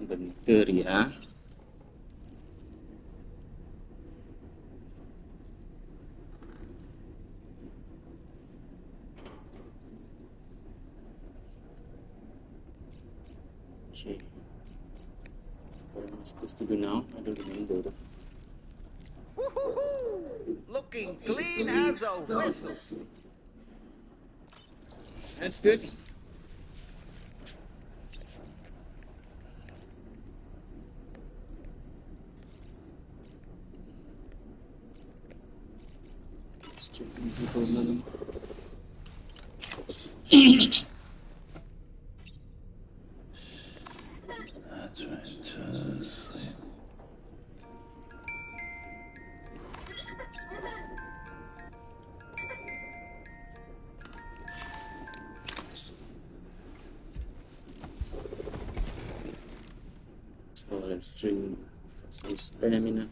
Bentar ya. Okay. What am I supposed to do now? I don't remember. Woo-hoo-hoo! Looking clean as a whistle. That's good. Let's check the problem. That's right. Sleep. So let's drink some stamina.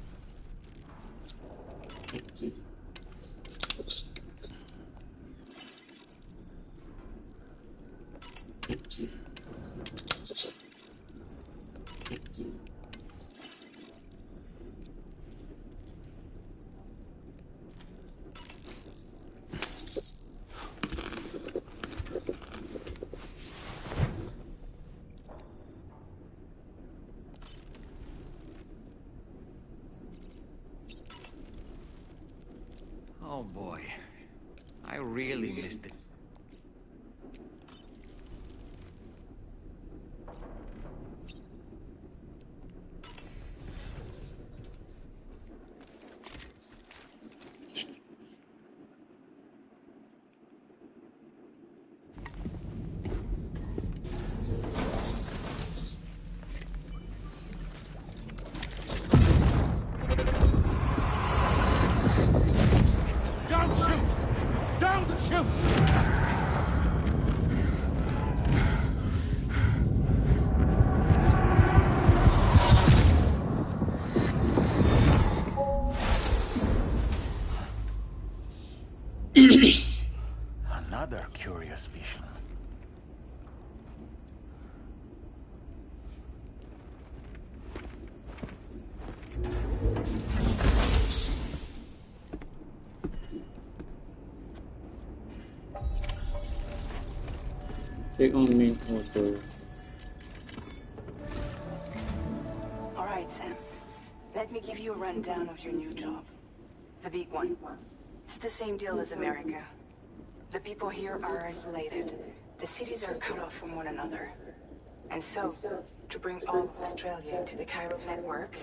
Oh boy, I really missed it. Don't shoot! Don't shoot! Another curious vision. Take on the main auto. All right, Sam. Let me give you a rundown of your new job. The big one. It's the same deal as America. The people here are isolated. The cities are cut off from one another. And so, to bring all of Australia into the Chiral network,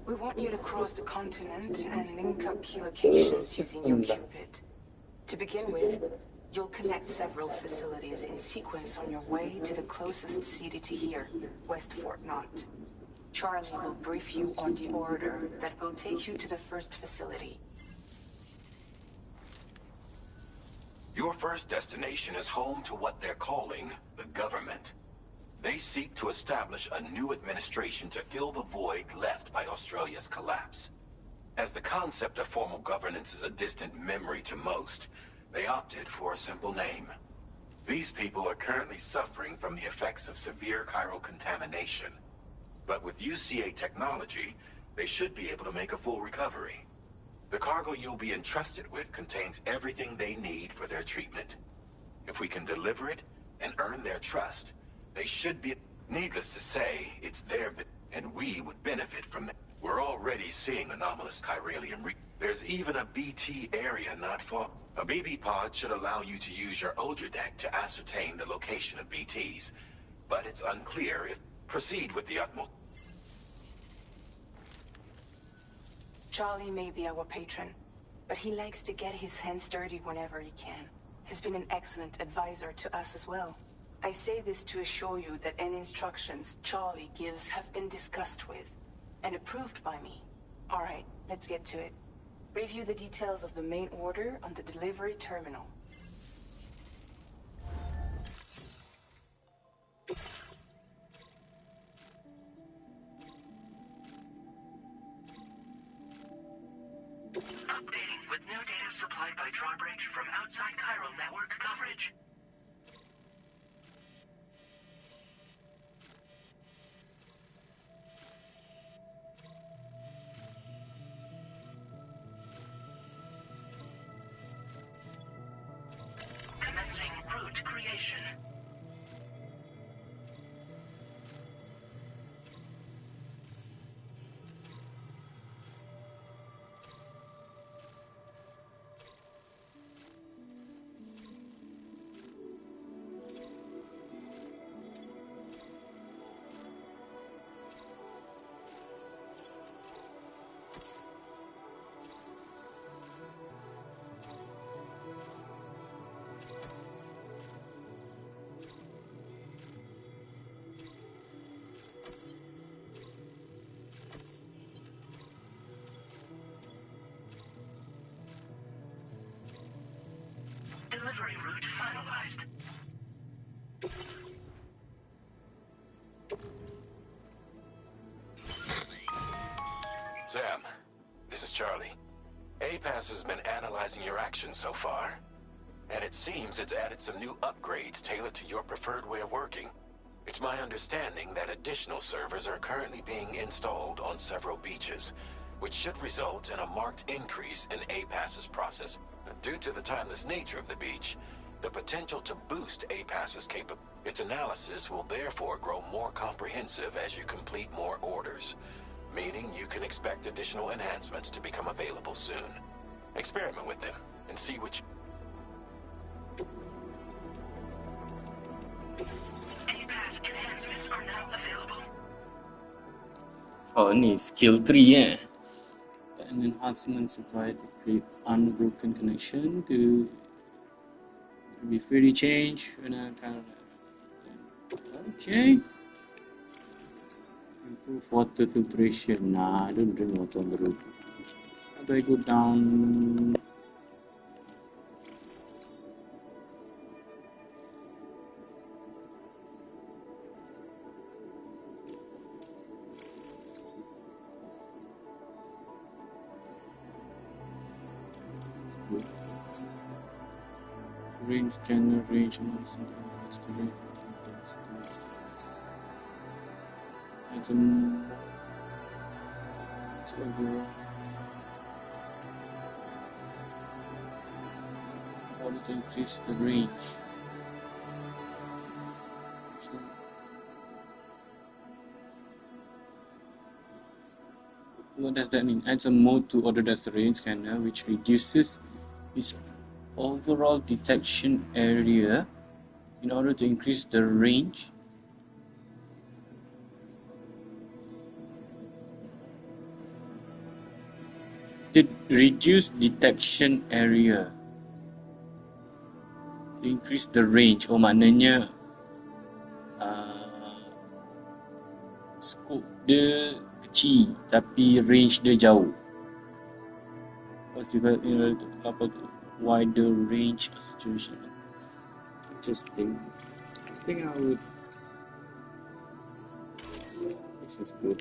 we want you to cross the continent and link up key locations using your Cupid. To begin with, you'll connect several facilities in sequence on your way to the closest city to here, West Fort Knott. Charlie will brief you on the order that will take you to the first facility. Your first destination is home to what they're calling the government. They seek to establish a new administration to fill the void left by Australia's collapse. As the concept of formal governance is a distant memory to most, they opted for a simple name. These people are currently suffering from the effects of severe chiral contamination. But with UCA technology, they should be able to make a full recovery. The cargo you'll be entrusted with contains everything they need for their treatment. If we can deliver it and earn their trust, they should be... Needless to say, it's their bit, and we would benefit from it. We're already seeing anomalous chiralium. There's even a BT area not far. A BB pod should allow you to use your Ultra deck to ascertain the location of BTs, but it's unclear if... Proceed with the utmost. Charlie may be our patron, but he likes to get his hands dirty whenever he can. He's been an excellent advisor to us as well. I say this to assure you that any instructions Charlie gives have been discussed with and approved by me. All right, let's get to it. Review the details of the main order on the delivery terminal. Updating with new data supplied by drawbridge from outside Chiral network. delivery route finalized. Sam, this is Charlie. APAS has been analyzing your actions so far, and it seems it's added some new upgrades tailored to your preferred way of working. It's my understanding that additional servers are currently being installed on several beaches, which should result in a marked increase in APAS's process. Due to the timeless nature of the beach, the potential to boost APAS's capability. Its analysis will therefore grow more comprehensive as you complete more orders, meaning you can expect additional enhancements to become available soon. Experiment with them and see which. APAS enhancements are now available. Oh, ni skill 3 An enhancement required to create unbroken connection to be free to change when I kind of. Okay. Improve water filtration. Nah, I don't drink water on the road. How do I go down? Terrain scanner range amongst the terrain. Item. It's overall. Order to increase the range. So, what does that mean? Adds a mode to order the terrain scanner, which reduces its overall detection area in order to increase the range. It reduced detection area to increase the range. Oh, maknanya scope dia kecil tapi range dia jauh. What's the wider range of situation? Interesting. I think I would. This is good.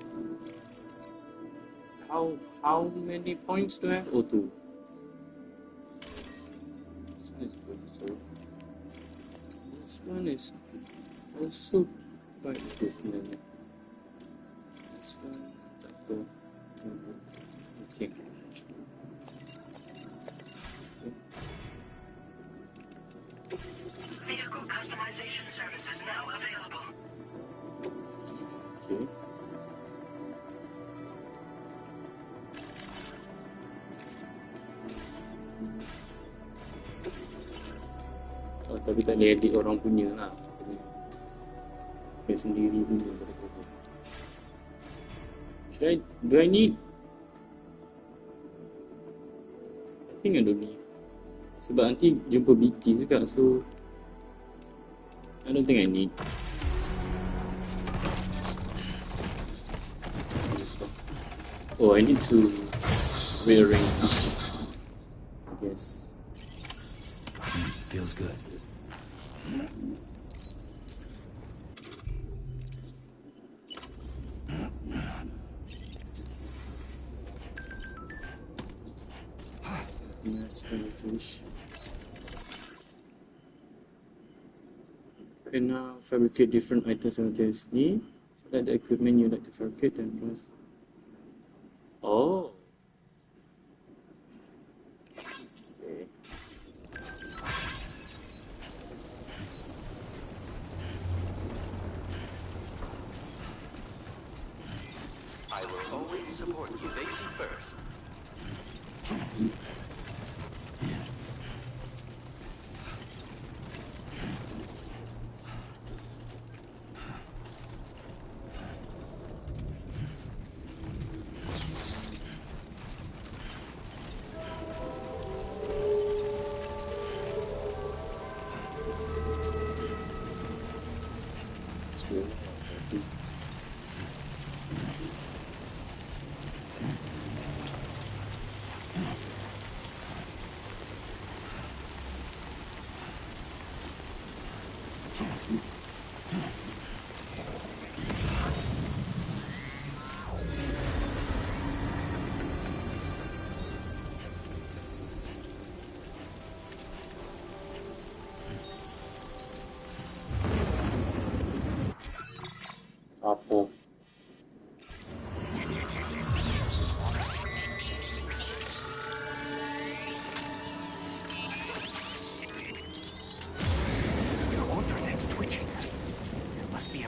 How many points do I have? Oh, 2. This one is good. So this one is also quite good. This one, okay. Vehicle customization services now available. Okay. Oh, tapi tak boleh edit orang punya lah. Dia sendiri punya. Do I need? I think I don't need. Sebab nanti jumpa BT juga, so I don't think I need. Oh, I need to rearrange, I guess. Feels good. Mass fabrication. You can now fabricate different items simultaneously. Select the equipment you like to fabricate and press. Oh. Okay. I will always support you safety first.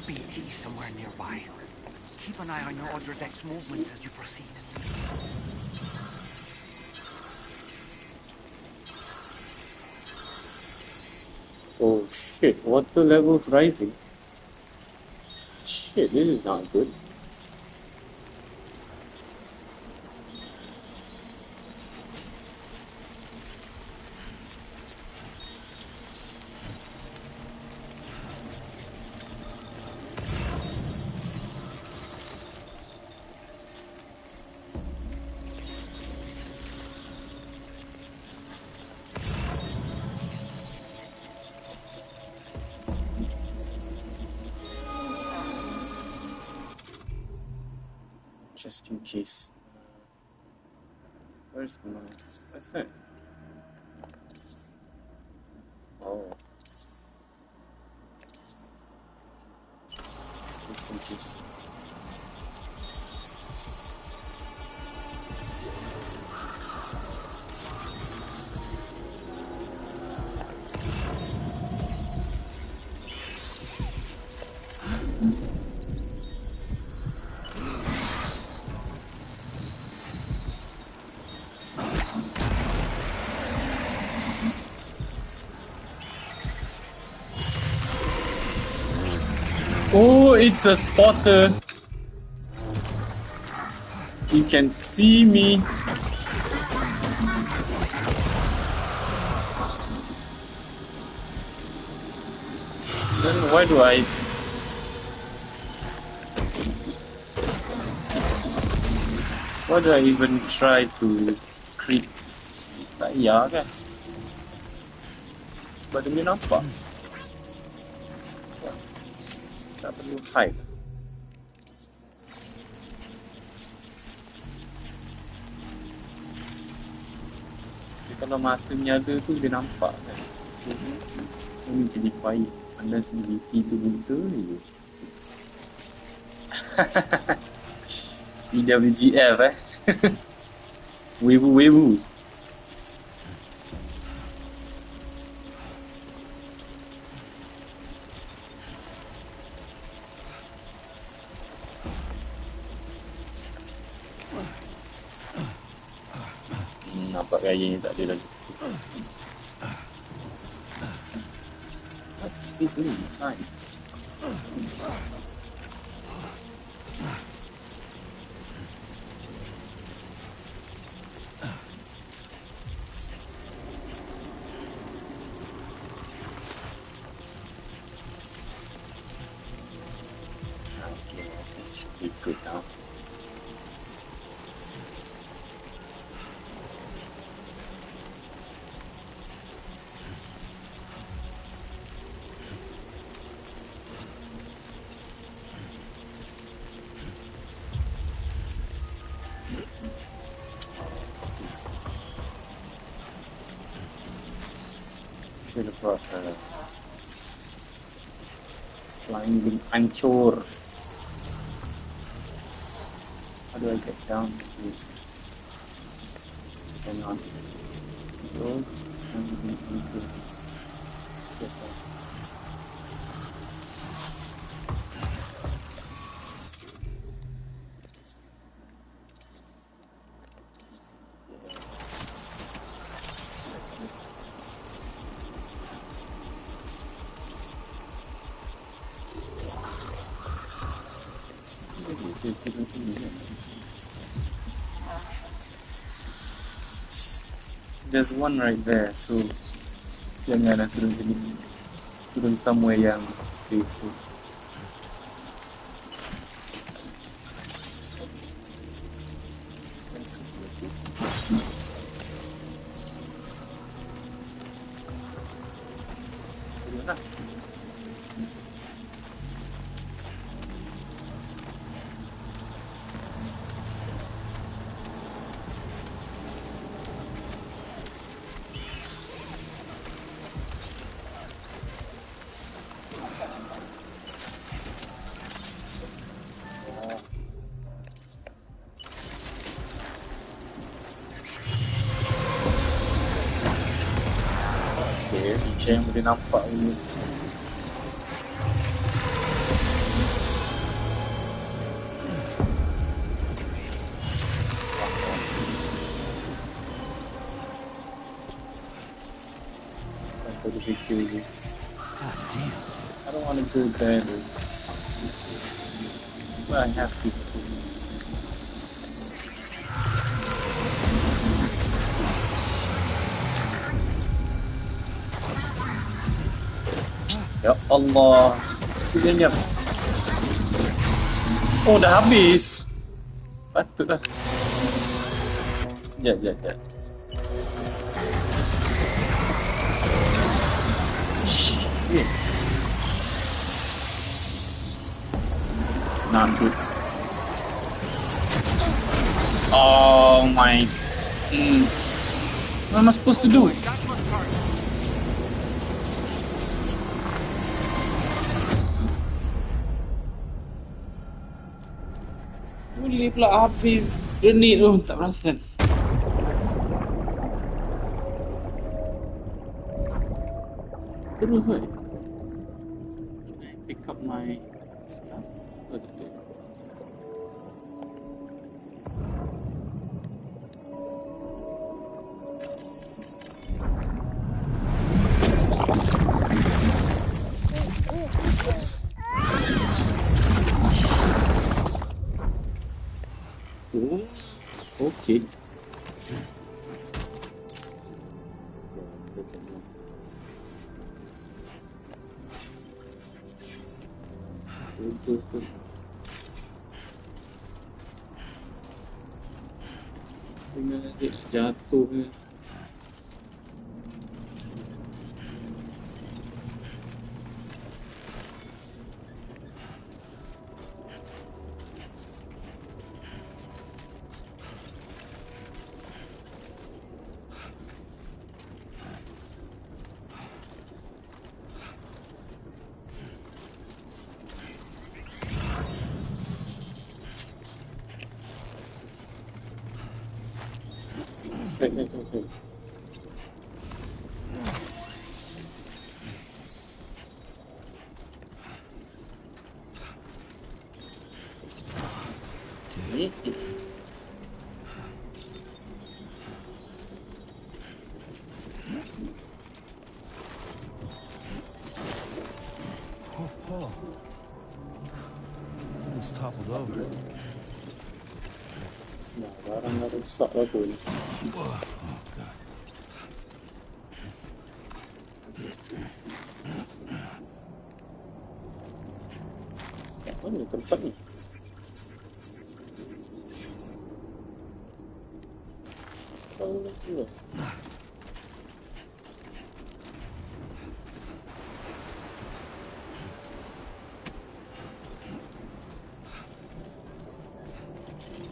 BT somewhere nearby. Keep an eye on your other deck's movements as you proceed. Oh shit, water levels rising. Shit, this is not good. Just in case. Where's my... What's that? Oh. Just in case. Oh, it's a spotter. You can see me. Then why do I... Why do I even try to creep? Tak iya kan? Sebab dia nampak. Tak perlu hide. Jadi kalau mata menyala tu dia nampak kan. Ini jadi quiet. Unless BT tu buta je. PWGF Webu. Nampak gayanya tak ada lagi. Situ ni, hai. Okay, should be good now. Should have brought flying wing hancur. How do I get down to cannot go and into this? There's one right there, so jangan turun somewhere yang safe. Macam yang boleh nampak dulu. they kill you. God damn. I don't want to go there, but I have to. Ya Allah, dia oh dah habis. Patutlah. Ya. Shit. It's not good. Oh my. What am I supposed to do? Boleh pula habis grenade tu, tak perasan. Terus weh. Can I pick up my stuff? Oh, tak boleh. Oh, okay. Betul. Dengan asyik jatuh ke. Hey. Oh. It's toppled over. Nah, barang dah rosak lah pun. Oh, God. Kat mana tempat ni? Tahu lah keluar.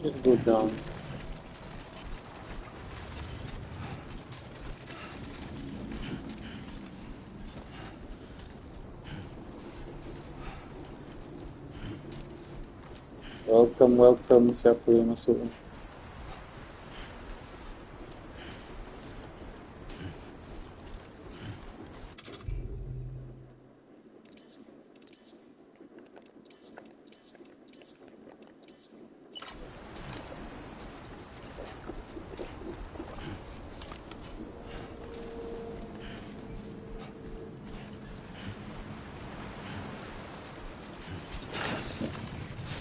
Let's go down. Welcome siapa yang masuk.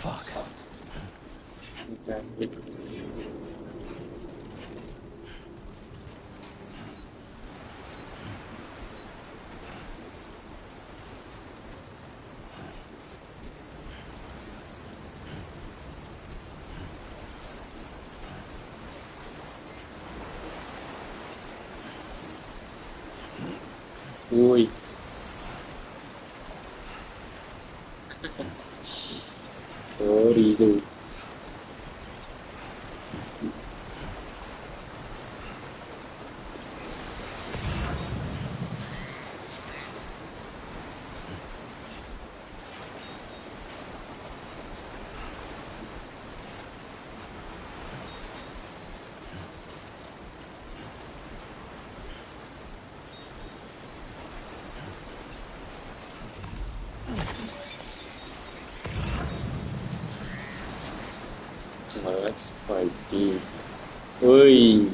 Fuck. Exactly. Ui. Sorry tu. Let's fight. Ui.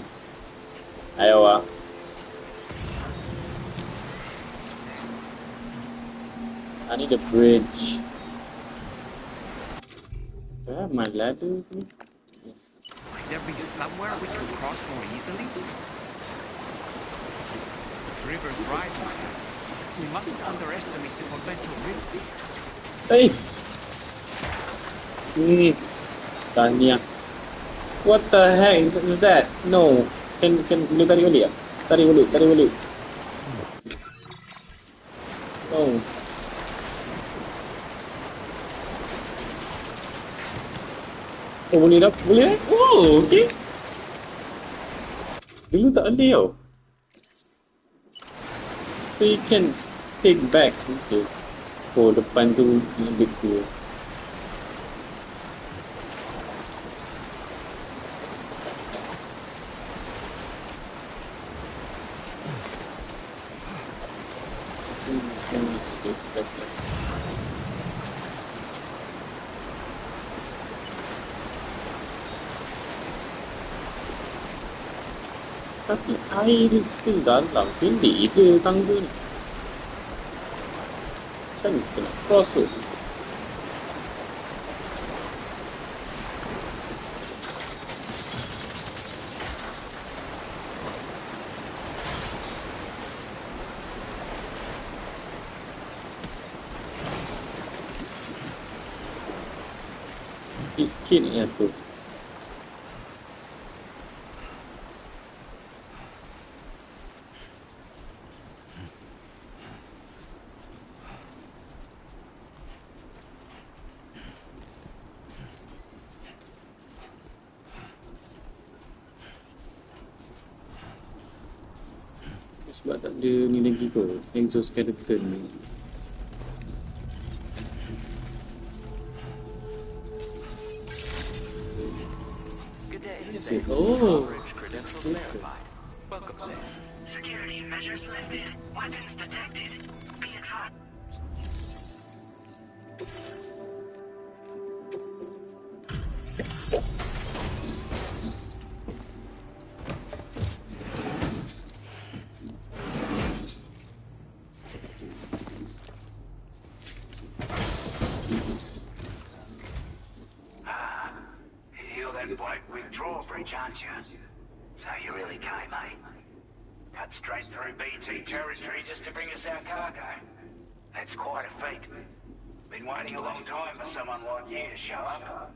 Ayo ah. I need a bridge. Do I have my ladder with me? Yes. Might there be somewhere we can cross more easily? This river's rising still. We mustn't underestimate the potential risks here. Hey! Tanya. What the heck is that? No. Can boleh tarik balik tak? Tarik balik. No. Oh, boleh dah? Boleh eh? Oh, okay. Dulu tak ada tau. So you can take back. Okay. Oh, depan tu lebih cool. Tapi air still dalam. Pendek je tangga ni. Macam ni kita nak cross tu. Sikit ni tu. Sebab tak ada ni lagi kot, exoskeleton ni. Good day. Oh, Credentials verified. Welcome, Sam. Security measures lifted. Weapons detected. Be advised. You're that bloke with drawbridge, aren't you? So you really came, eh? Cut straight through BT territory just to bring us our cargo. That's quite a feat. Been waiting a long time for someone like you to show up.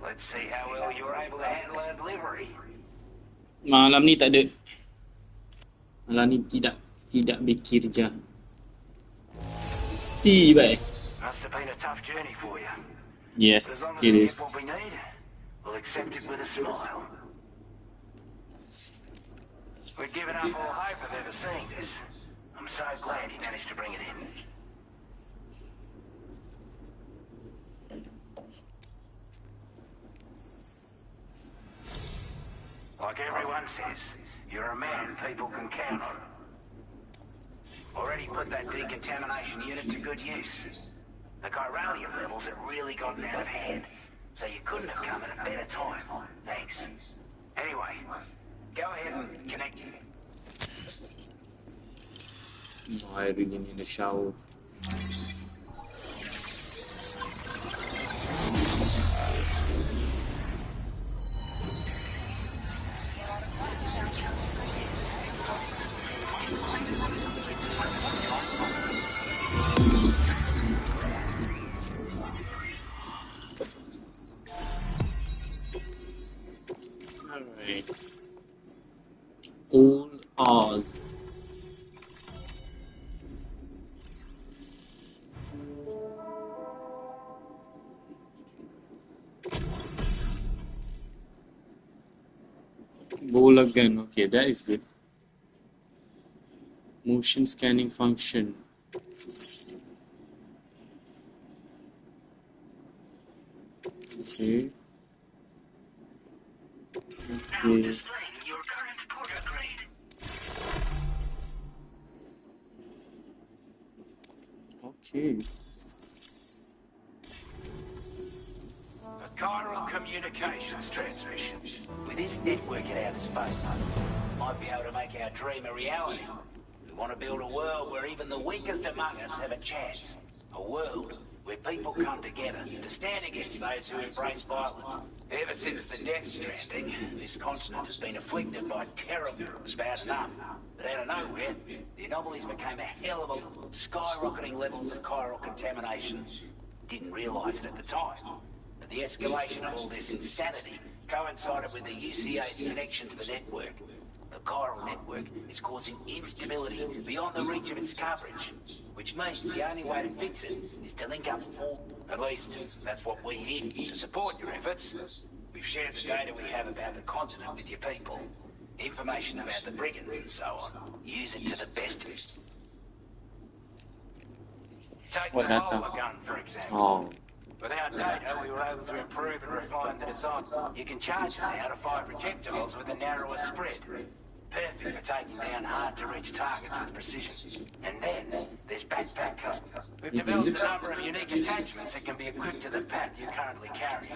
Let's see how well you were able to handle our delivery. Malam ni tak ada. Malam ni tidak fikir je. See, bye. Must have been a tough journey for you. Yes, As long as it we is. get what we need, we'll accept it with a smile. We'd given up all hope of ever seeing this. I'm so glad he managed to bring it in. Like everyone says, you're a man people can count on. Already put that decontamination unit to good use. The chiralium levels had really gotten out of hand, so you couldn't have come at a better time. Thanks. Anyway, go ahead and connect. No, I really need a shower. Alright. All Oz. Bola gun, okay, that is good. Motion scanning function. Okay. Now Okay. displaying your current porter grade. Okay. A chiral communications transmission. With this network at our disposal, we might be able to make our dream a reality. We want to build a world where even the weakest among us have a chance. A world where people come together to stand against those who embrace violence. Ever since the Death Stranding, this continent has been afflicted by terrible. It's bad enough. But out of nowhere, the anomalies became a hell of a skyrocketing levels of chiral contamination. Didn't realise it at the time. But the escalation of all this insanity coincided with the UCA's connection to the network. The chiral network is causing instability beyond the reach of its coverage, which means the only way to fix it is to link up all... At least, that's what we here to support your efforts. We've shared the data we have about the continent with your people. Information about the brigands and so on. Use it to the best. Take What the data? Molar gun, for example. Oh, With our data, we were able to improve and refine the design. You can charge it now to fire projectiles with a narrower spread. Perfect for taking down hard-to-reach targets with precision. And then, there's backpack custom. We've developed a number of unique attachments that can be equipped to the pack you currently carry.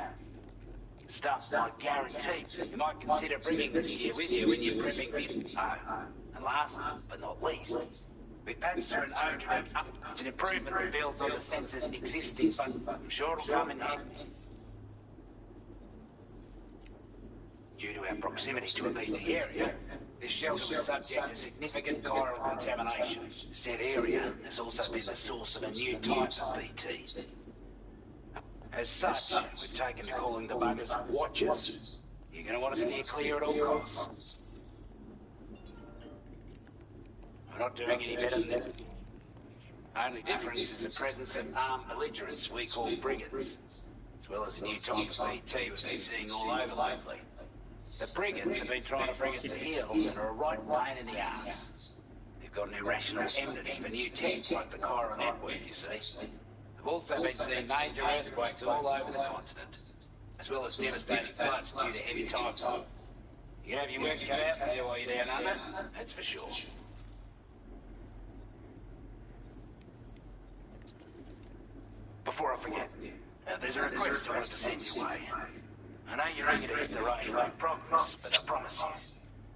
Stuff not guaranteed. You might consider bringing this gear with you when you're prepping for your... Oh, and last but not least, we've patched through an Odradek. It's an improvement that builds on the sensors existing, but I'm sure it'll come in handy. Due to our proximity to a BT area, this shelter was subject to significant chiral contamination. Said area has also been the source of a new type of BT. As such, we've taken to calling the buggers Watchers. You're going to want to steer clear at all costs. We're not doing any better than that. Only difference is the presence of armed belligerents we call brigands, as well as a new type of BT we've been seeing all over lately. The brigands have been trying to bring us to heel and are a right pain in the ass. They've got an irrational enmity for new tech like the chiral network, you see. We've also been seeing major earthquakes all over the continent, as well as devastating floods due to heavy tides. You can have your work cut out for you while you're down under, that's for sure. Before I forget, there's a request I wanted to send your way. I know you're eager to hit the road and make progress, but I promise you,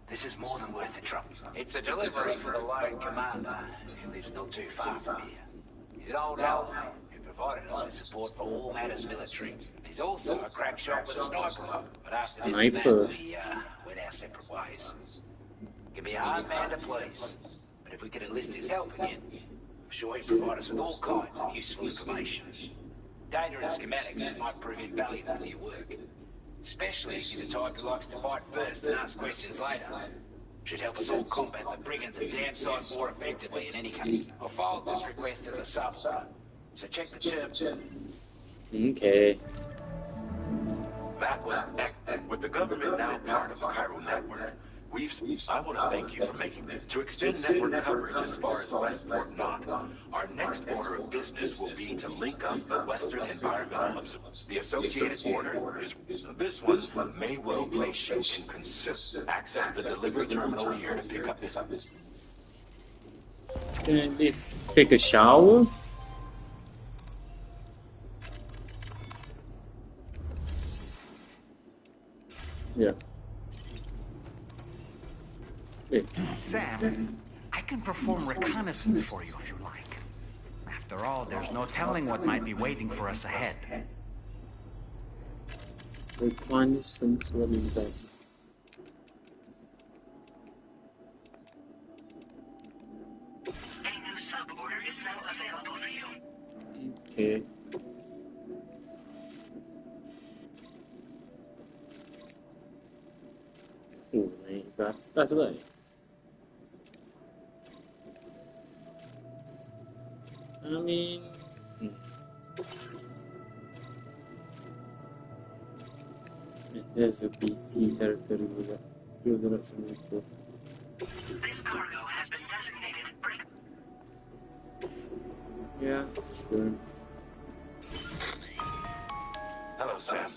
this is more than worth the trouble. It's a delivery for the lone commander, who lives not too far from here. He's an old ally who provided us with support for all matters military. He's also a crack shot with a sniper, but after this and that, we went our separate ways. He can be a hard man to please, but if we could enlist his help again, I'm sure he'd provide us with all kinds of useful information. Data and schematics that might prove invaluable for your work. Especially if you're the type who likes to fight first and ask questions later. Should help us all combat the brigands and damn sight more effectively in any case. I'll file this request as a supplement, so check the terms. okay. That was with the government now part of the chiral network. I want to thank you for making it. To extend network coverage as far as West Fort Knott, our next order of business will be to link up the Western Environmental Observatory. The associated order is this one may well place you in access the delivery terminal here to pick up this. Can I at least take a shower? Yeah. Wait. Sam, I can perform reconnaissance for you if you like. After all, there's no telling what might be waiting for us ahead. Reconnaissance, what is that? A new sub-order is now available for you. Okay. Oh, that's right. I mean, there's a PT territory with that. This cargo has been designated break. Yeah, sure. Hello, Sam.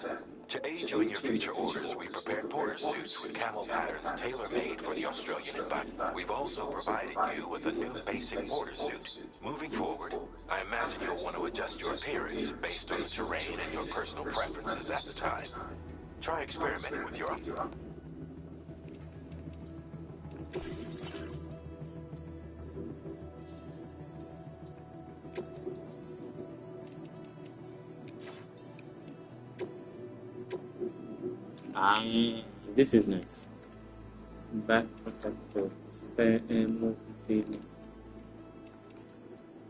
To aid you in your future orders, we prepared porter suits with camel patterns tailor-made for the Australian environment. We've also provided you with a new basic porter suit. Moving forward, I imagine you'll want to adjust your appearance based on the terrain and your personal preferences at the time. Try experimenting with your... Ah, this is nice. Back protector, spare ammo containing.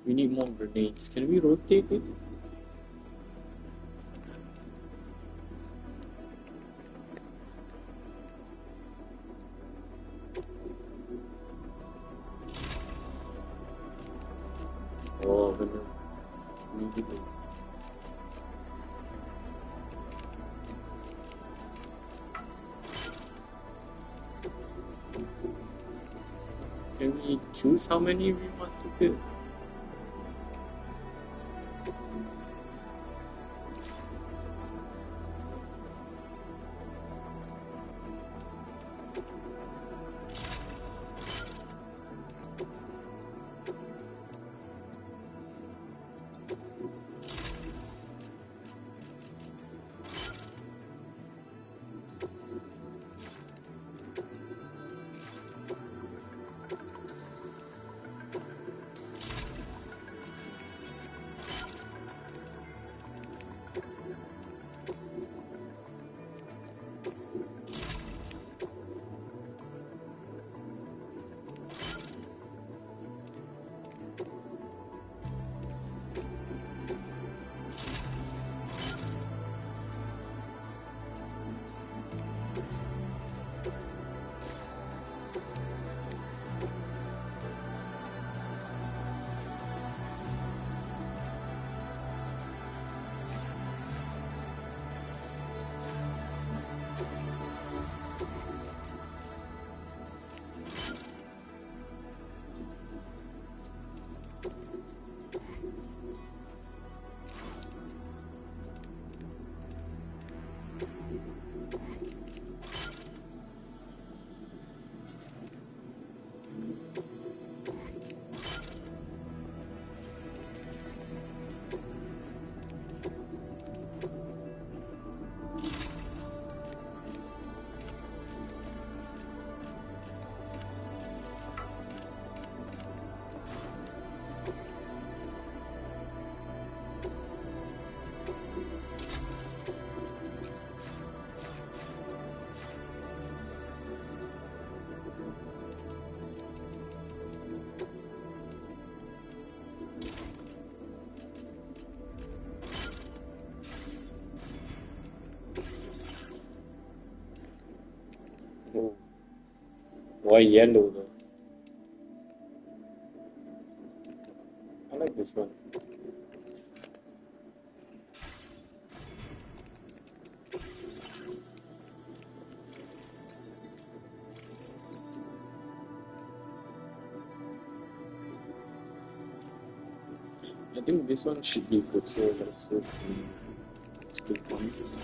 We need more grenades. Can we rotate it? Oh, need it. Can we choose how many we want to build? Oh, why yellow though? I like this one. I think this one should be patrol also. It's good ones.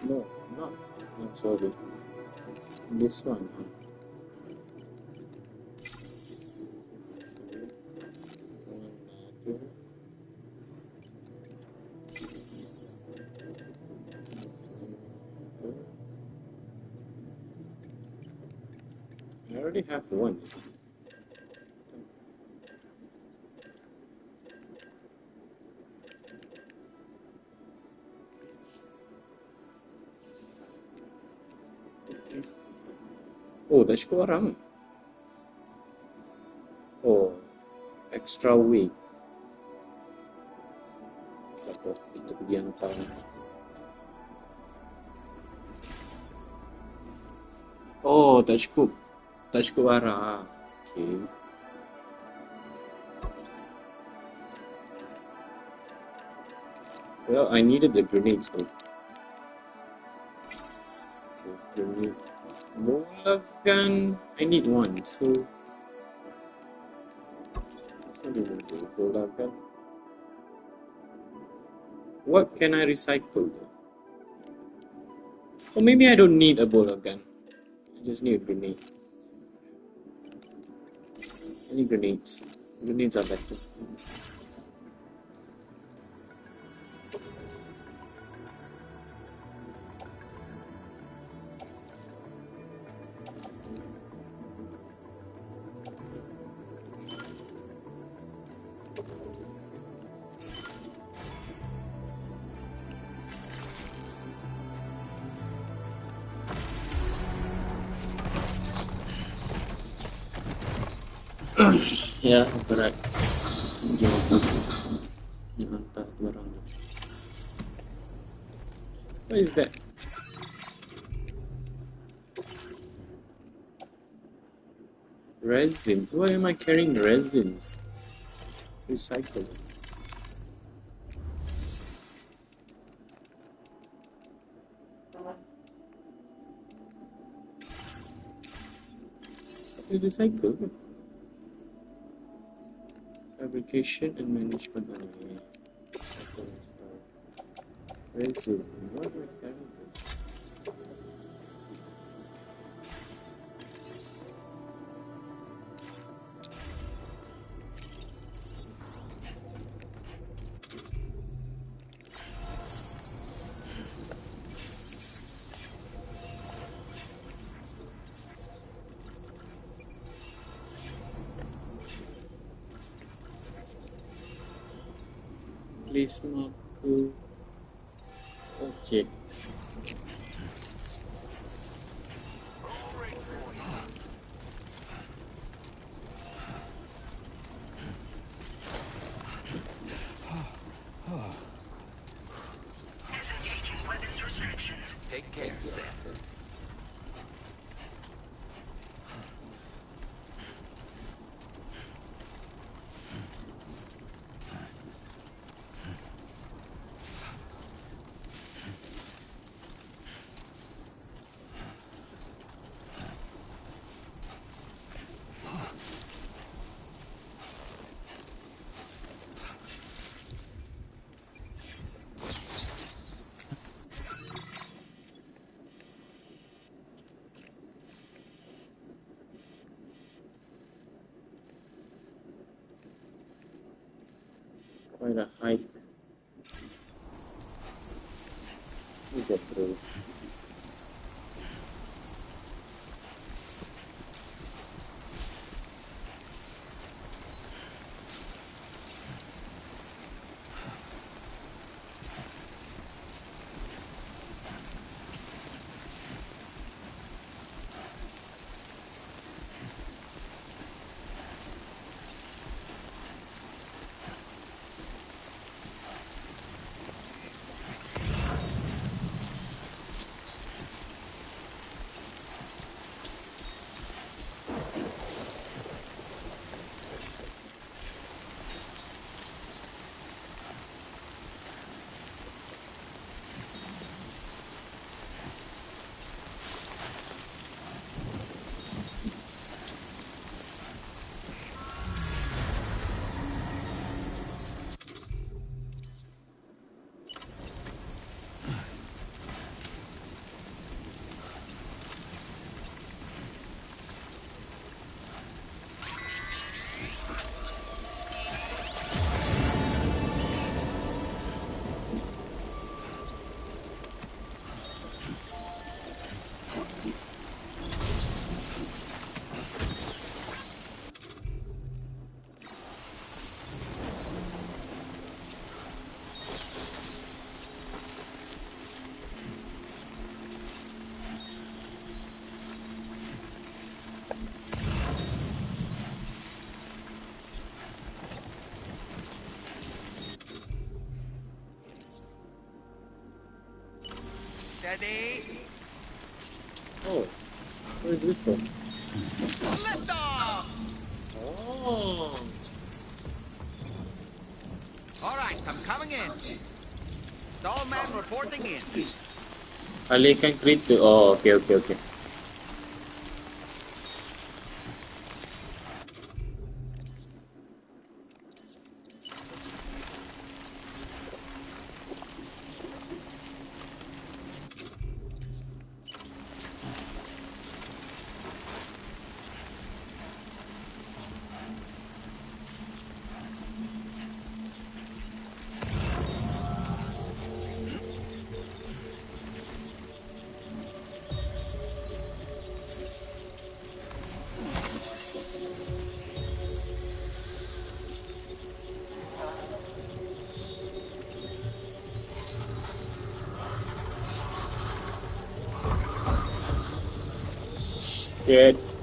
No, not. I'm sorry. This one. Two. I already have one. Oh, dah cukup orang. Oh, extra weight. Tak apa, kita pergi hantar. Oh, tak cukup. Tak cukup arah. Okay. Well, I needed the grenades though. Okay, grenade. Bola gun. I need one, so. What do you do? Bola gun. What can I recycle though? Or maybe I don't need a bola gun. I just need a grenade. Any grenades? The needs are better. Yeah, correct. What is that? Resin. Why am I carrying resins? Recycle. Recycle. Fabrication and management only. Resin. What am I carrying this? Please mark. Okay. Disengaging weapons restrictions. Take care, Sam. Quite a hike. We get through. Steady. Oh, where is this from? Lift off! Oh. All right, I'm coming in. Stallman reporting in. Alihkan kereta. Oh, okay. shit.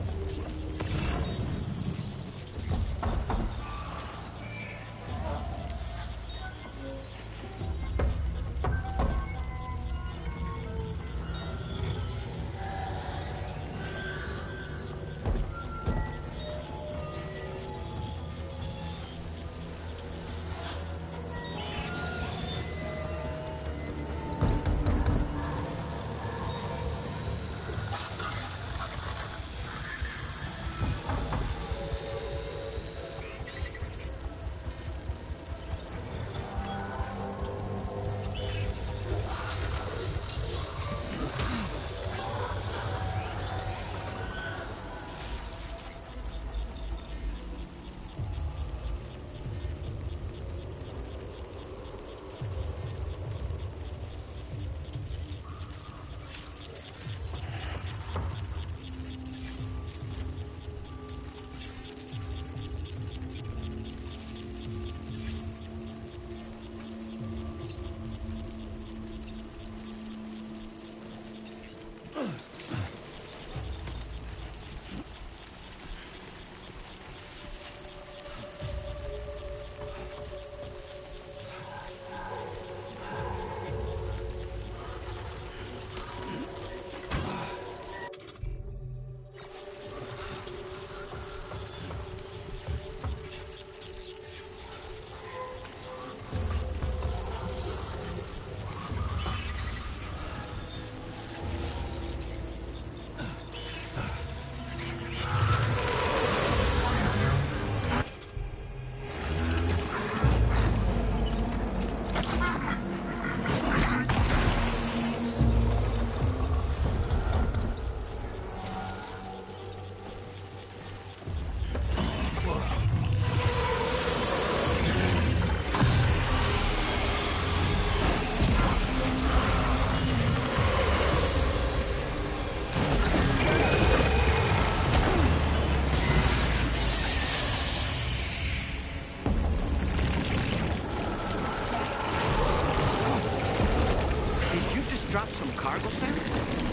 Did you just drop some cargo, Sam?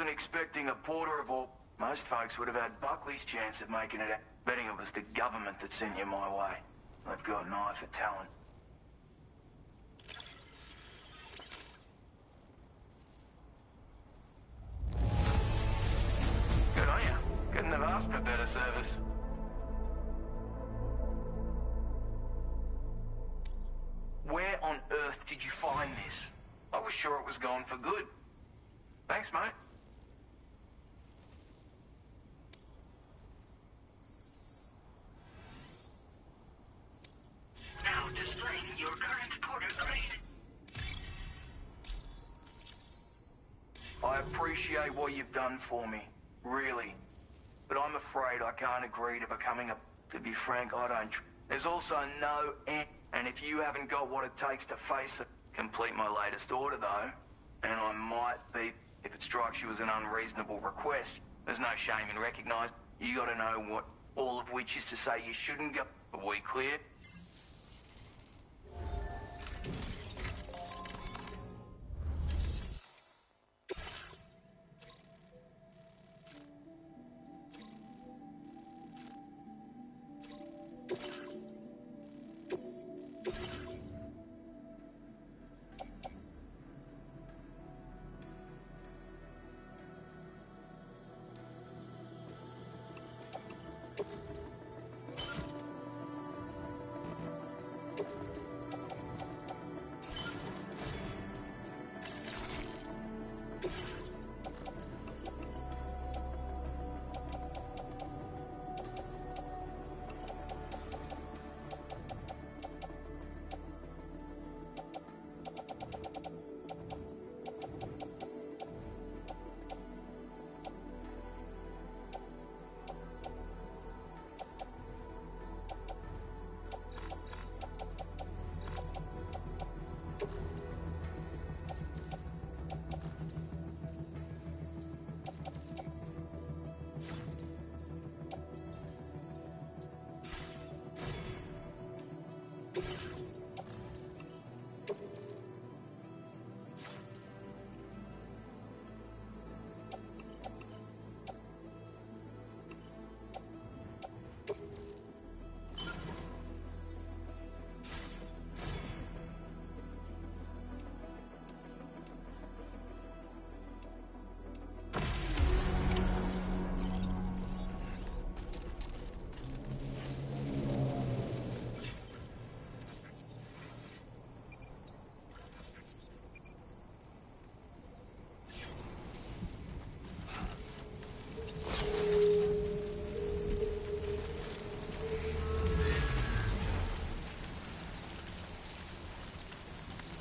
wasn't expecting a porter of all. Most folks would have had Buckley's chance of making it out. Betting it was the government that sent you my way. They've got an eye for talent. Good on you. Couldn't have asked for better service. Where on earth did you find this? I was sure it was gone for good. Thanks, mate. Now displaying your current porter grade. I appreciate what you've done for me, really. But I'm afraid I can't agree to becoming a... To be frank, I don't... There's also no end. And if you haven't got what it takes to face it, complete my latest order, though, and I might be, if it strikes you as an unreasonable request, there's no shame in recognising. You gotta know what, all of which is to say you shouldn't go. Are we clear?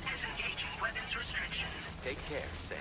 Disengaging weapons restrictions. Take care, Sam.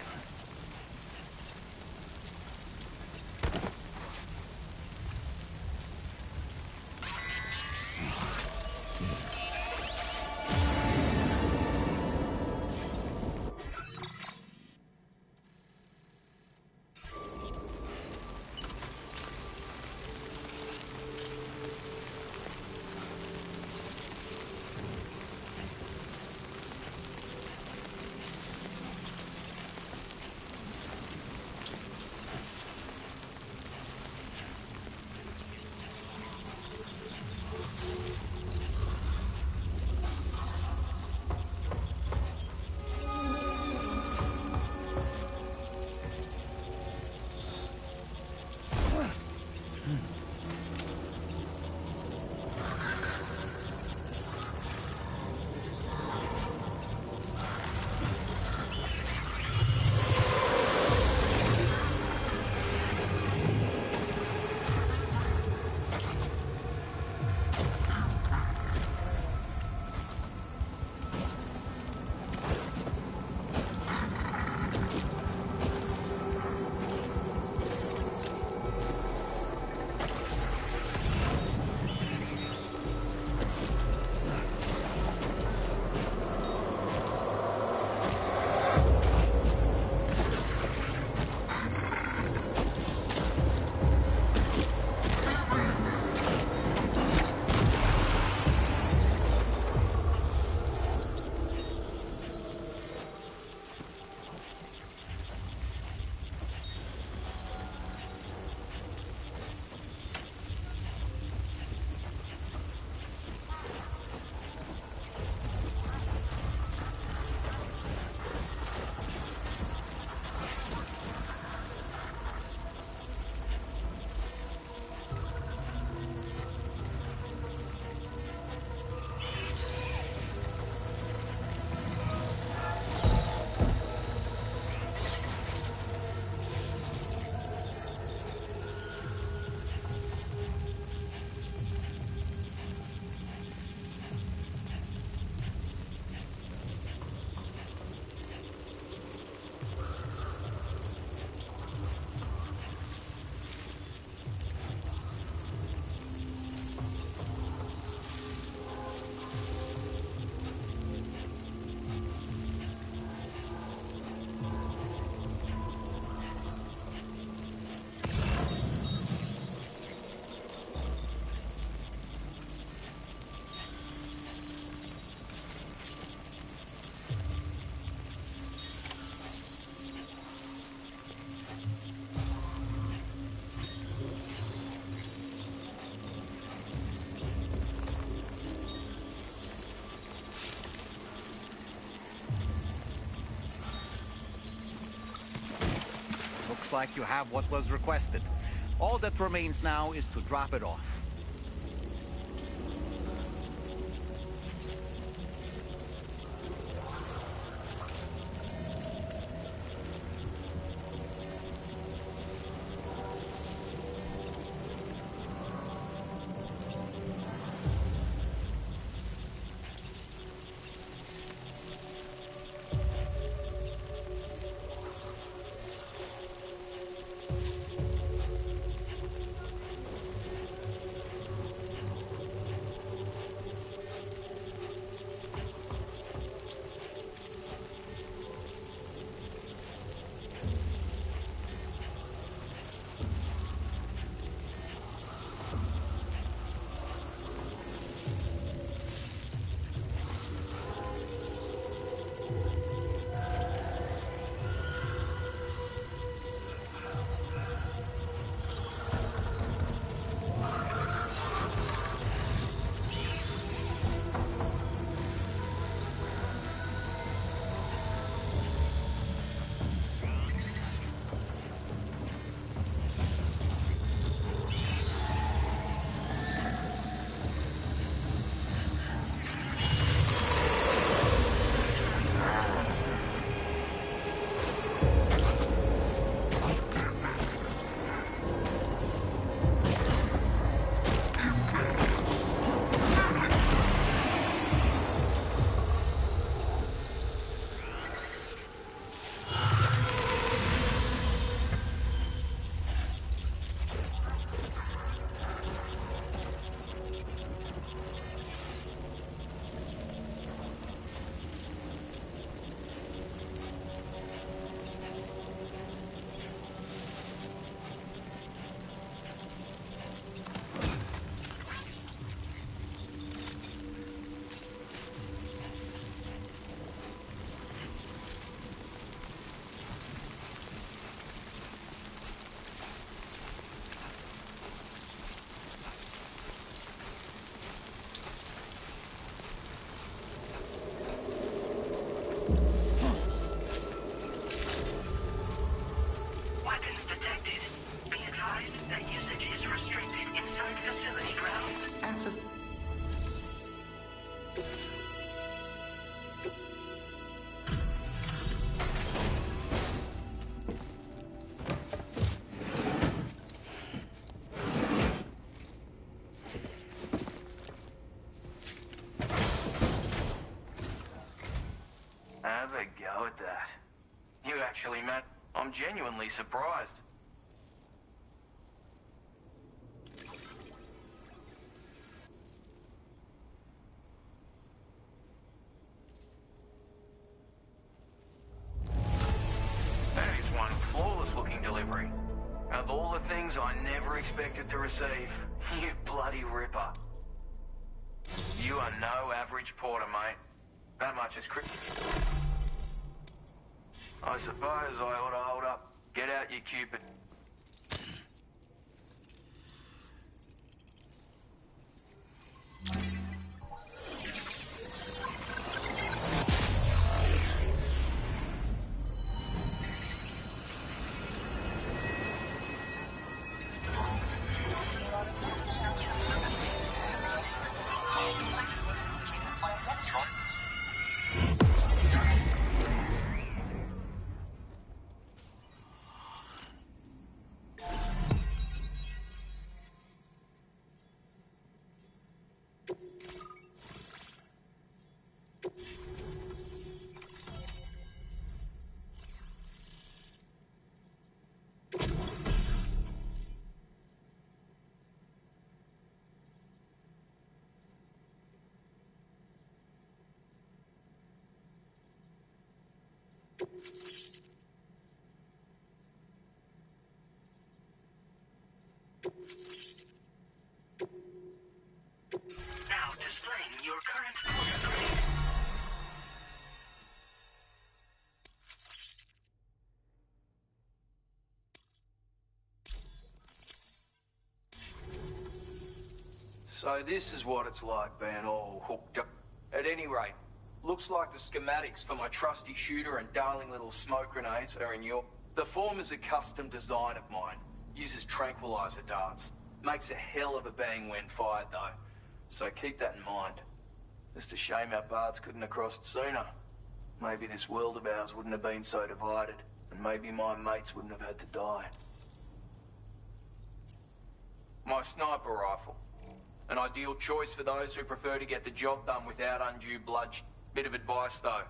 looks like you have what was requested. All that remains now is to drop it off. Weapons detected. Be advised that usage is restricted inside facility grounds. Access. Have a go at that. You actually, Matt, I'm genuinely surprised. That is one flawless looking delivery. Of all the things I never expected to receive, you bloody ripper. You are no average porter, mate. That much is I suppose I ought to hold up. Get out your Cupid. Now displaying your current porter grade. So this is what it's like being all hooked up. At any rate, looks like the schematics for my trusty shooter and darling little smoke grenades are in your... The form is a custom design of mine. Uses tranquilizer darts. Makes a hell of a bang when fired, though. So keep that in mind. Just a shame our paths couldn't have crossed sooner. Maybe this world of ours wouldn't have been so divided, and maybe my mates wouldn't have had to die. My sniper rifle. An ideal choice for those who prefer to get the job done without undue bloodshed. Bit of advice, though.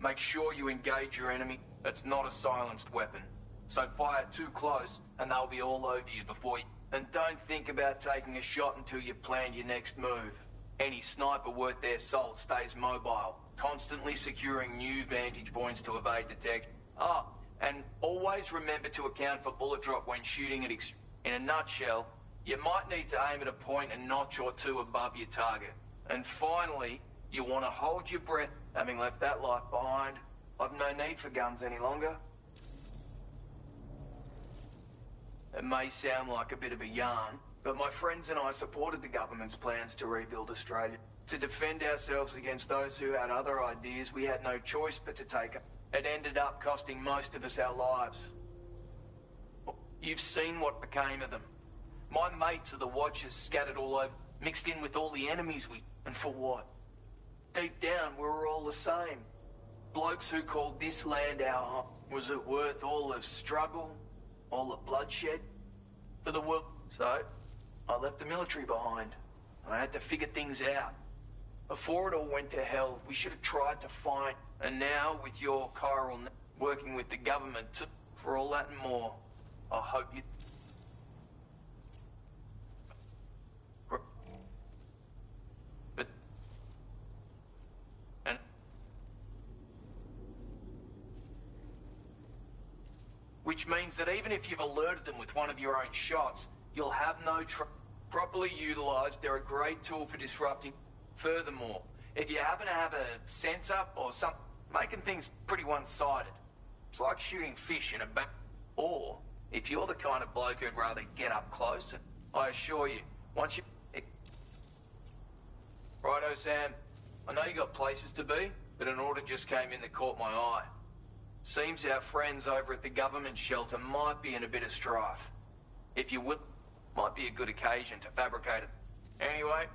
Make sure you engage your enemy. It's not a silenced weapon. So fire too close, and they'll be all over you before you... And don't think about taking a shot until you've planned your next move. Any sniper worth their salt stays mobile, constantly securing new vantage points to evade detection. Ah, and always remember to account for bullet drop when shooting at In a nutshell, you might need to aim at a point a notch or two above your target. And finally, you want to hold your breath. Having left that life behind, I've no need for guns any longer. It may sound like a bit of a yarn, but my friends and I supported the government's plans to rebuild Australia. To defend ourselves against those who had other ideas, we had no choice but to take it. It ended up costing most of us our lives. You've seen what became of them. My mates are the Watchers scattered all over, mixed in with all the enemies we... And for what? Deep down, we were all the same. Blokes who called this land our home. Was it worth all the struggle? All the bloodshed? For the world? So, I left the military behind. I had to figure things out. Before it all went to hell, we should have tried to find... And now, with your chiral working with the government for all that and more, I hope you... But... And... Which means that even if you've alerted them with one of your own shots, you'll have no properly utilized, they're a great tool for disrupting. Furthermore, if you happen to have a sensor or something, making things pretty one-sided. It's like shooting fish in a bank. Or, if you're the kind of bloke who'd rather get up close, and I assure you, once you... Righto, Sam. I know you got places to be, but an order just came in that caught my eye. Seems our friends over at the government shelter might be in a bit of strife. If you will, might be a good occasion to fabricate it. Anyway,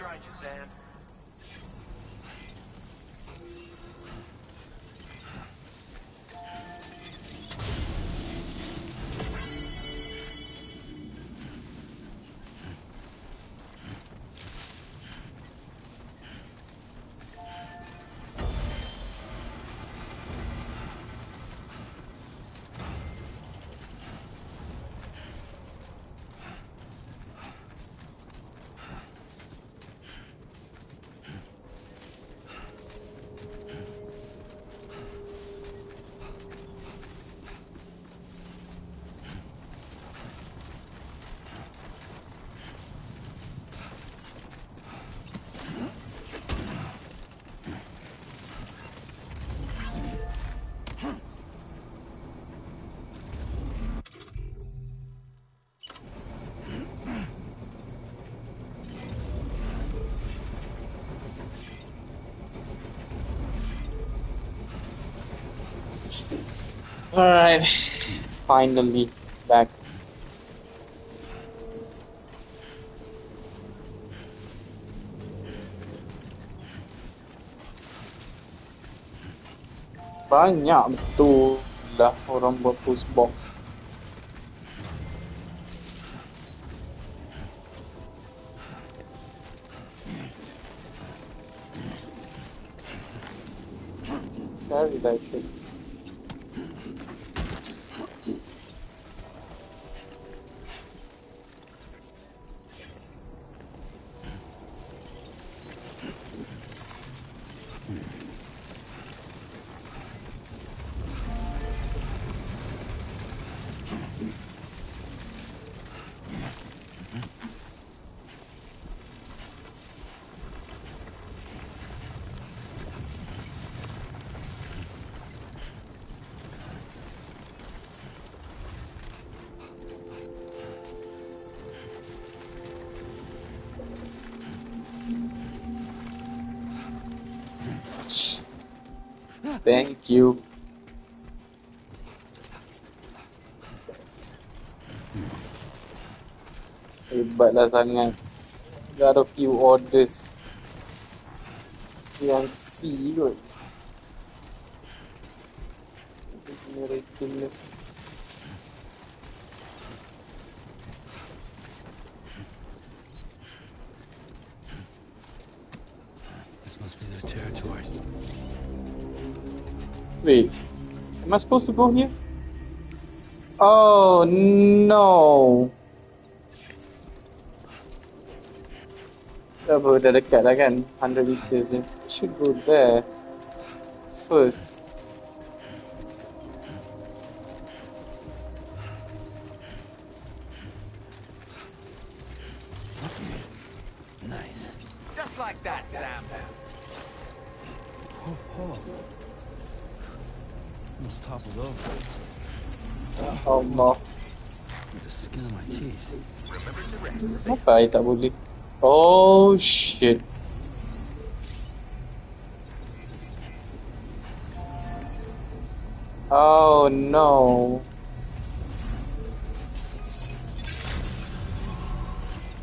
stranger, Sam. Alright, finally back. Banyak betul lah orang buat post box. Carry that shit. Thank you. Hebatlah sangat. Got a few orders. Yang C kot. Regular. This must be their territory. Wait, am I supposed to go here? Oh no. Dah dekat lah kan, 100 meters je. Should go there first. Nice. Just like that, Sam. Oh. Almost toppled over. Oh no. With the skin of my teeth. Kenapa I tak boleh? Oh shit. Oh no.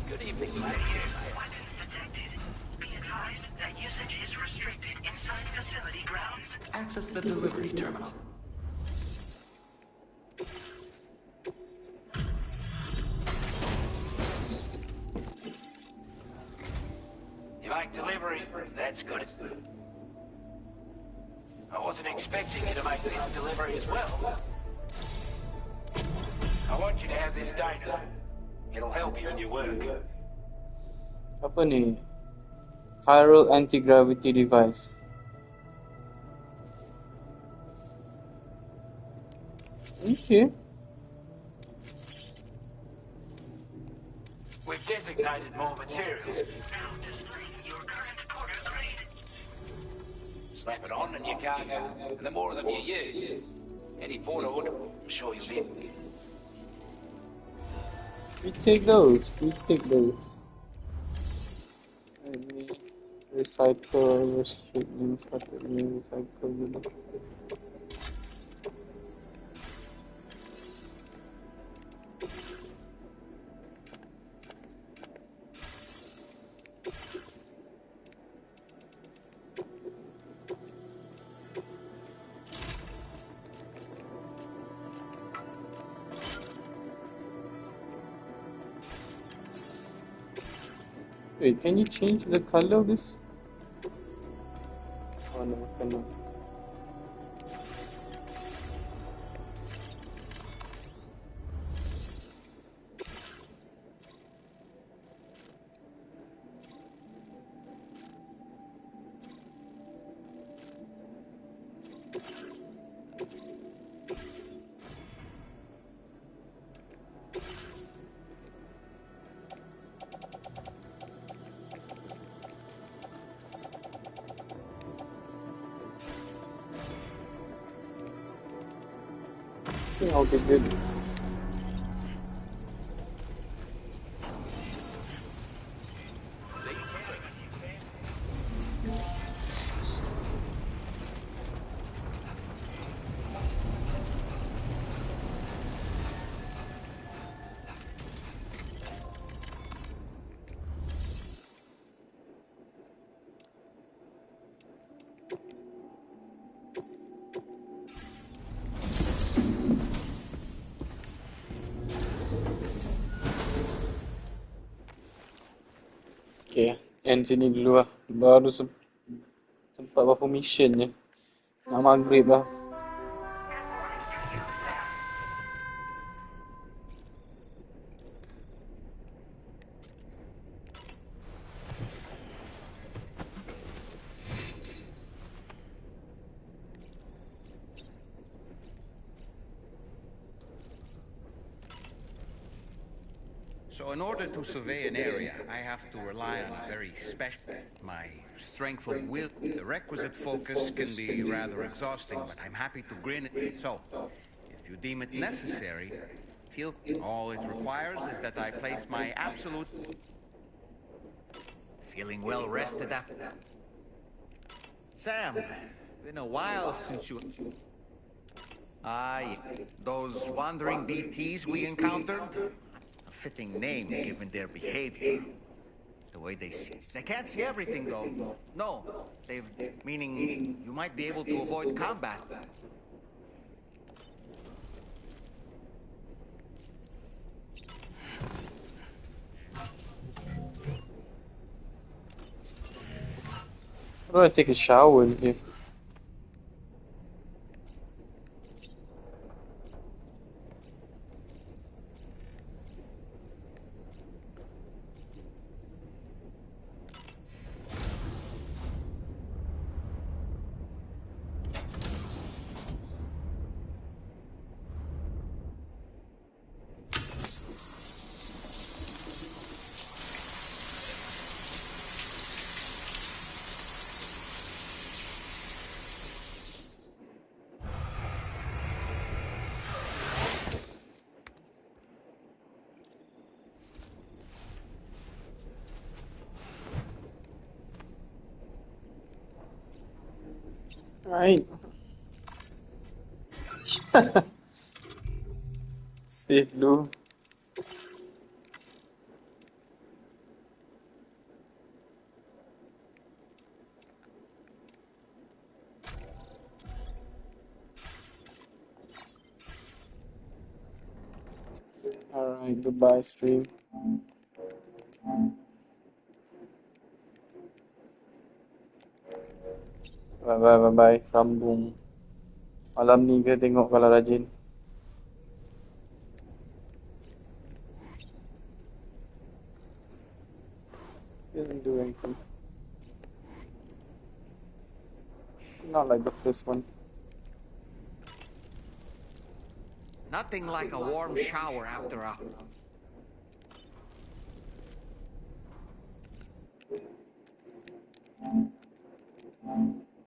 Good evening, weapons detected. Be advised that usage is restricted inside facility grounds. Access the delivery terminal. You make deliveries, that's good. I wasn't expecting you to make this delivery as well. I want you to have this data. It'll help you in your work. Apa ni? Chiral anti-gravity device. Okay. We've designated more materials. Now displaying your current porter grade. Slap it on and you can't go. And the more of them you use, any porter would, I'm sure you'll be. We take those. Any recycle restrictions started new recycle unit. Wait, can you change the color of this? Oh no, cannot. I think I'll be good. Okay, end sini dulu lah. Baru sempat buat mission je. Nak maghrib lah. So in order to survey an area, I have to rely on a very special... my strength of will. The requisite focus can be rather exhausting, but I'm happy to grin it. So, if you deem it necessary, feel... all it requires is that I place my absolute... Feeling well rested up? Sam, been a while since you... those wandering BTs we encountered? A fitting name given their behavior. The way they see. They can't see everything though. No, they've... meaning you might be able to avoid combat. How do I take a shower in here? Right. Save dulu. Alright, goodbye stream. Bye. Sambung. Malam ni ke tengok kalau rajin. Didn't do anything. Not like the first one. Nothing like a warm shower after a